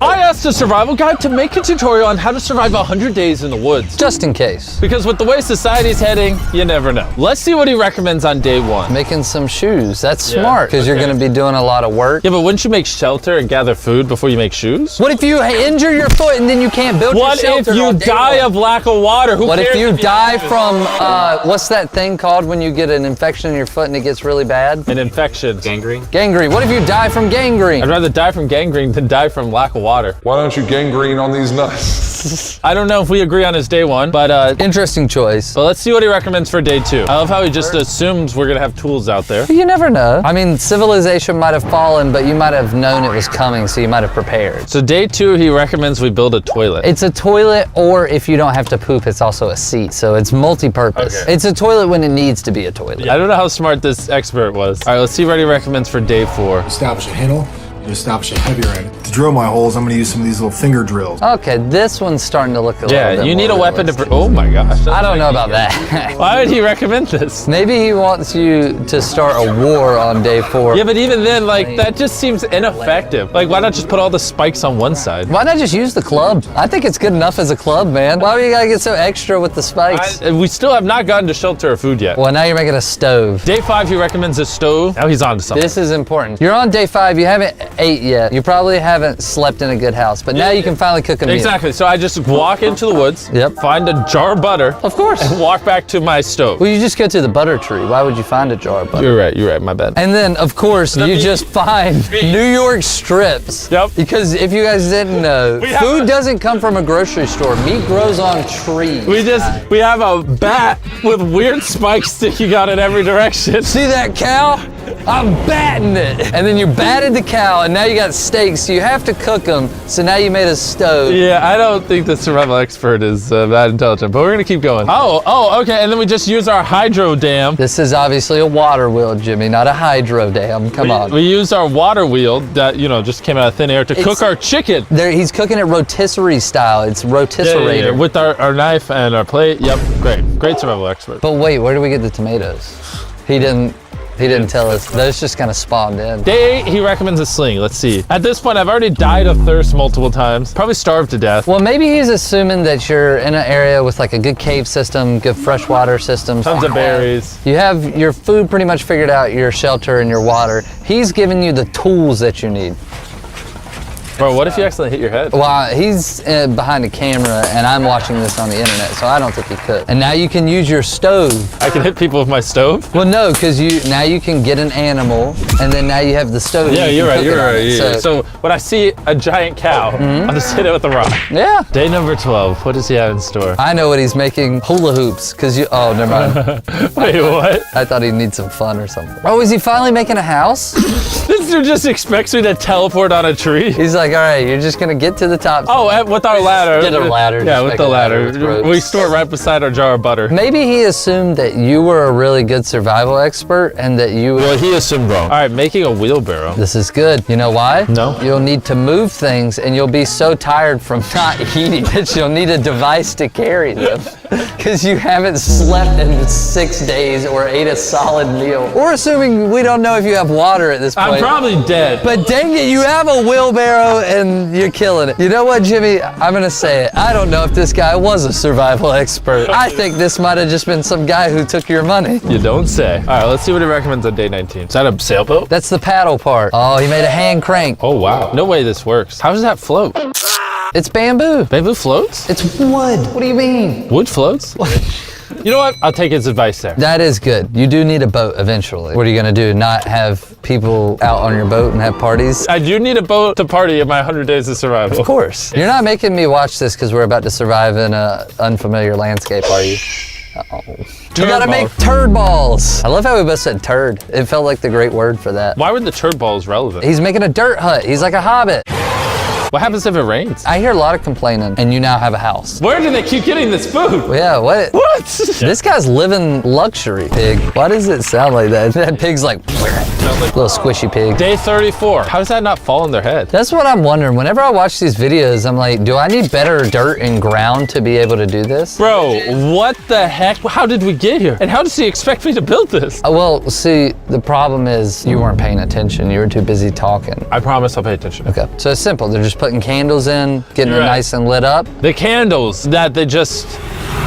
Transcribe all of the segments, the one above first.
I asked a survival guide to make a tutorial on how to survive 100 days in the woods. Just in case. Because with the way society's heading, you never know. Let's see what he recommends on day 1. Making some shoes. That's smart, because you're going to be doing a lot of work. Yeah, but wouldn't you make shelter and gather food before you make shoes? What if you injure your foot and then you can't build your shelter? What if you die of lack of water? What if you die from, what's that thing called when you get an infection in your foot and it gets really bad? An infection. Gangrene? Gangrene. What if you die from gangrene? I'd rather die from gangrene than die from lack of water. Why don't you gangrene on these nuts? I don't know if we agree on his day 1, but interesting choice. But let's see what he recommends for day 2. I love how he just assumes we're gonna have tools out there. You never know. I mean, civilization might have fallen, but you might have known it was coming, so you might have prepared. So day 2, he recommends we build a toilet. It's a toilet, or if you don't have to poop, it's also a seat. So it's multi-purpose. Okay. It's a toilet when it needs to be a toilet. I don't know how smart this expert was. All right, let's see what he recommends for day 4. Establish a handle. You establish a heavier end. To drill my holes, I'm going to use some of these little finger drills. Okay, this one's starting to look a little bit Yeah, you need a more weapon realistic. to. Oh my gosh. I don't know about that. Why would he recommend this? Maybe he wants you to start a war on day 4. Yeah, but even then, like, that just seems ineffective. Like, why not just put all the spikes on one side? Why not just use the club? I think it's good enough as a club, man. Why do you gotta get so extra with the spikes? We still have not gotten to shelter or food yet. Well, now you're making a stove. Day 5, he recommends a stove. Now he's on to something. This is important. You're on day 5, you haven't ate yet. You probably haven't slept in a good house, but now you can finally cook a meal. Exactly. So I just walk into the woods, Yep. find a jar of butter, Of course. and walk back to my stove. Well, you just go to the butter tree. Why would you find a jar of butter? You're right, my bad. And then, of course, you just find New York strips. Yep. Because if you guys didn't know, have food a- doesn't come from a grocery store. Meat grows on trees. We have a bat with weird spikes sticking out in every direction. See that cow? I'm batting it. And then you batted the cow, and now you got steaks, so you have to cook them. So now you made a stove. Yeah, I don't think the survival expert is that intelligent, but we're gonna keep going. Oh, okay, and then we just use our hydro dam. This is obviously a water wheel, Jimmy, not a hydro dam. Come on. We use our water wheel that, just came out of thin air to cook our chicken. He's cooking it rotisserie style. It's rotisserie. With our knife and our plate. Yep, great survival expert. But wait, where do we get the tomatoes? He didn't tell us. Those just kind of spawned in. Day 8, he recommends a sling. Let's see. At this point, I've already died of thirst multiple times. Probably starved to death. Well, maybe he's assuming that you're in an area with like a good cave system, good freshwater system. Tons of berries. You have your food pretty much figured out, your shelter and your water. He's giving you the tools that you need. Bro, what if you accidentally hit your head? Well, he's behind a camera and I'm watching this on the internet, so I don't think he could. And now you can use your stove. I can hit people with my stove? Well, no, because now you can get an animal, and then now you have the stove. Yeah, you're right. Yeah. So when I see a giant cow, I'll just hit it with a rock. Yeah. Day number 12, what does he have in store? I know what he's making, hula hoops, because oh, never mind. Wait, what? I thought he'd need some fun or something. Oh, is he finally making a house? This dude just expects me to teleport on a tree. He's like, all right, you're just gonna get to the top. Oh, with our ladder. Get a ladder. Yeah, just with make the a ladder. with ropes. We store it right beside our jar of butter. Maybe he assumed that you were a really good survival expert and that you Well, he assumed wrong. All right, making a wheelbarrow. This is good. You know why? No. You'll need to move things and you'll be so tired from not eating that you'll need a device to carry them. Because you haven't slept in 6 days or ate a solid meal. Or assuming we don't know if you have water at this point. I'm probably dead. But dang it, you have a wheelbarrow and you're killing it. You know what, Jimmy? I'm gonna say it. I don't know if this guy was a survival expert. I think this might have just been some guy who took your money. You don't say. All right, let's see what he recommends on day 19. Is that a sailboat? That's the paddle part. Oh, he made a hand crank. Oh, wow. No way this works. How does that float? It's bamboo. Bamboo floats? It's wood. What do you mean? Wood floats? You know what? I'll take his advice there. That is good. You do need a boat eventually. What are you gonna do? Not have people out on your boat and have parties? I do need a boat to party in my 100 days of survival. Of course. You're not making me watch this because we're about to survive in an unfamiliar landscape, are you? Uh-oh. You gotta make turd balls. I love how we both said turd. It felt like the great word for that. Why were the turd balls relevant? He's making a dirt hut. He's like a hobbit. What happens if it rains? I hear a lot of complaining, and you now have a house. Where do they keep getting this food? Yeah, what? What? This guy's living luxury, pig. Why does it sound like that? That pig's like, little squishy pig. Day 34. How does that not fall on their head? That's what I'm wondering. Whenever I watch these videos, I'm like, do I need better dirt and ground to be able to do this? Bro, what the heck? How did we get here? And how does he expect me to build this? Well, see, the problem is you weren't paying attention. You were too busy talking. I promise I'll pay attention. Okay, so it's simple. They're just just putting candles in, getting it Right. nice and lit up. The candles that they just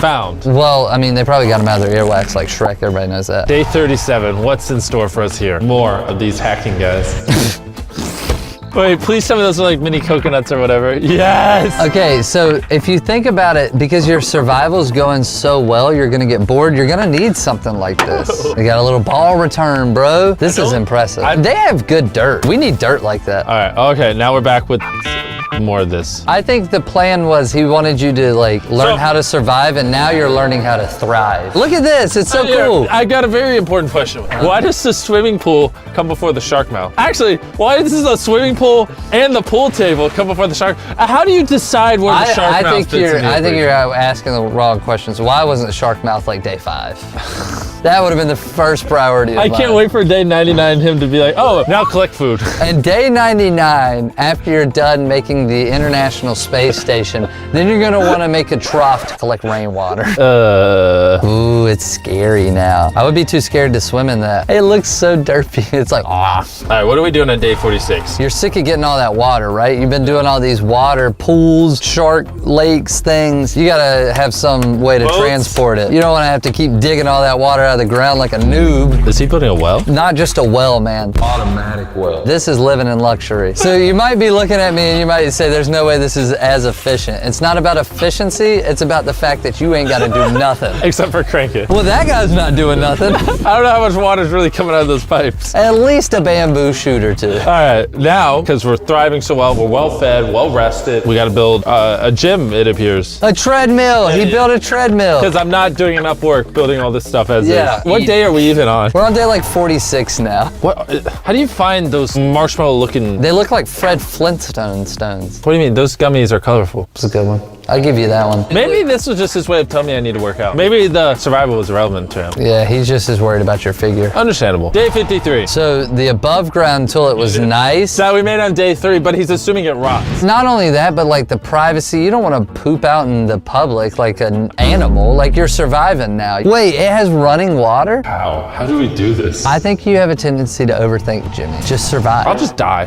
found. Well, I mean, they probably got them out of their earwax like Shrek. Everybody knows that. Day 37, what's in store for us here? More of these hacking guys. Wait, please tell me those are like mini coconuts or whatever. Yes! Okay, so if you think about it, because your survival's going so well, you're gonna get bored, you're gonna need something like this. They got a little ball return, bro. This is impressive. They have good dirt. We need dirt like that. All right, okay, now we're back with more of this. I think the plan was he wanted you to like learn how to survive, and now you're learning how to thrive. Look at this, it's so cool. I got a very important question. Why does the swimming pool come before the shark mouth? Actually, why does the swimming pool and the pool table come before the shark? How do you decide where the shark mouth fits in the I think equation? you're asking the wrong questions. Why wasn't the shark mouth like day 5? That would have been the first priority of I can't mine. wait for day 99 him to be like, oh, now collect food. And day 99, after you're done making the International Space Station, then you're gonna wanna make a trough to collect rainwater. Ooh, it's scary now. I would be too scared to swim in that. It looks so derpy. It's like, ah. All right, what are we doing on day 46? You're sick of getting all that water, right? You've been doing all these water pools, shark lakes, things. You gotta have some way to Boats. transport it. You don't wanna have to keep digging all that water out of the ground like a noob. Is he building a well? Not just a well, man. Automatic well. This is living in luxury. So you might be looking at me and you might say, there's no way this is as efficient. It's not about efficiency, it's about the fact that you ain't gotta do nothing. Except for crank it. Well, that guy's not doing nothing. I don't know how much water is really coming out of those pipes. At least a bamboo shoot or two. All right, now, because we're thriving so well, we're well fed, well rested, we gotta build a gym, it appears. A treadmill, he built a treadmill. Because I'm not doing enough work building all this stuff as Yeah. is. What day are we even on? We're on day like 46 now. What? How do you find those marshmallow looking? They look like Fred Flintstone stones. What do you mean? Those gummies are colorful. That's a good one. I'll give you that one. Maybe this was just his way of telling me I need to work out. Maybe the survival was irrelevant to him. Yeah, he's just as worried about your figure. Understandable. Day 53. So the above ground toilet was nice. That we made on day 3, but he's assuming it rots. Not only that, but like the privacy, you don't want to poop out in the public like an animal, like you're surviving now. Wait, it has running water? How? How do we do this? I think you have a tendency to overthink, Jimmy. Just survive. I'll just die.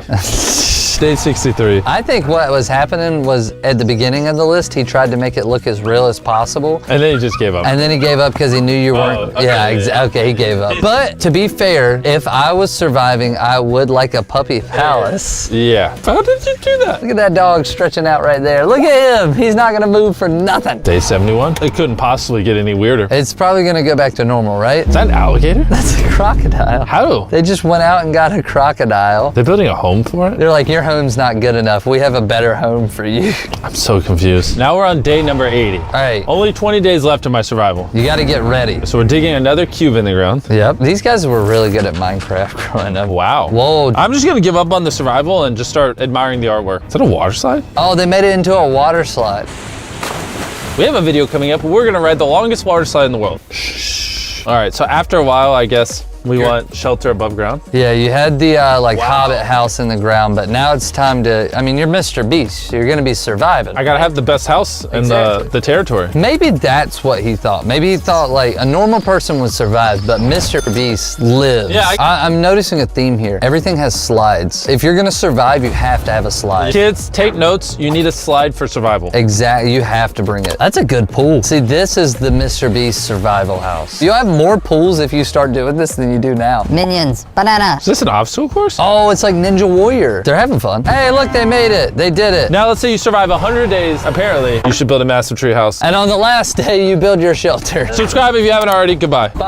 Day 63. I think what was happening was at the beginning of the list, he tried to make it look as real as possible. And then he just gave up. And then he gave up because he knew you weren't. okay, Yeah, okay, he gave up. But to be fair, if I was surviving, I would like a puppy palace. Yeah. How did you do that? Look at that dog stretching out right there. Look at him. He's not gonna move for nothing. Day 71. It couldn't possibly get any weirder. It's probably gonna go back to normal, right? Is that an alligator? That's a crocodile. How? They just went out and got a crocodile. They're building a home for it? They're like, your home's not good enough. We have a better home for you. I'm so confused. Now we're on day number 80. All right, Only 20 days left of my survival. you gotta get ready. So we're digging another cube in the ground. Yep, these guys were really good at Minecraft growing up. Wow. Whoa. I'm just gonna give up on the survival and just start admiring the artwork. Is that a water slide? Oh, they made it into a water slide. We have a video coming up. We're gonna ride the longest water slide in the world. Shh. All right, so after a while, I guess we want shelter above ground. Yeah, you had the Hobbit house in the ground, but now it's time to, I mean, you're MrBeast, so you're gonna be surviving. I gotta have the best house in Exactly. the territory. Maybe that's what he thought. Maybe he thought like a normal person would survive, but MrBeast lives. Yeah, I'm noticing a theme here. Everything has slides. If you're gonna survive, you have to have a slide. Kids, take notes. You need a slide for survival. Exactly, you have to bring it. That's a good pool. See, this is the MrBeast survival house. You'll have more pools if you start doing this than you do now. Minions, banana. Is this an obstacle course? Oh, it's like Ninja Warrior. They're having fun. Hey, look, they made it. They did it. Now let's say you survive 100 days. Apparently, you should build a massive tree house. And on the last day, you build your shelter. Subscribe if you haven't already. Goodbye. Bye.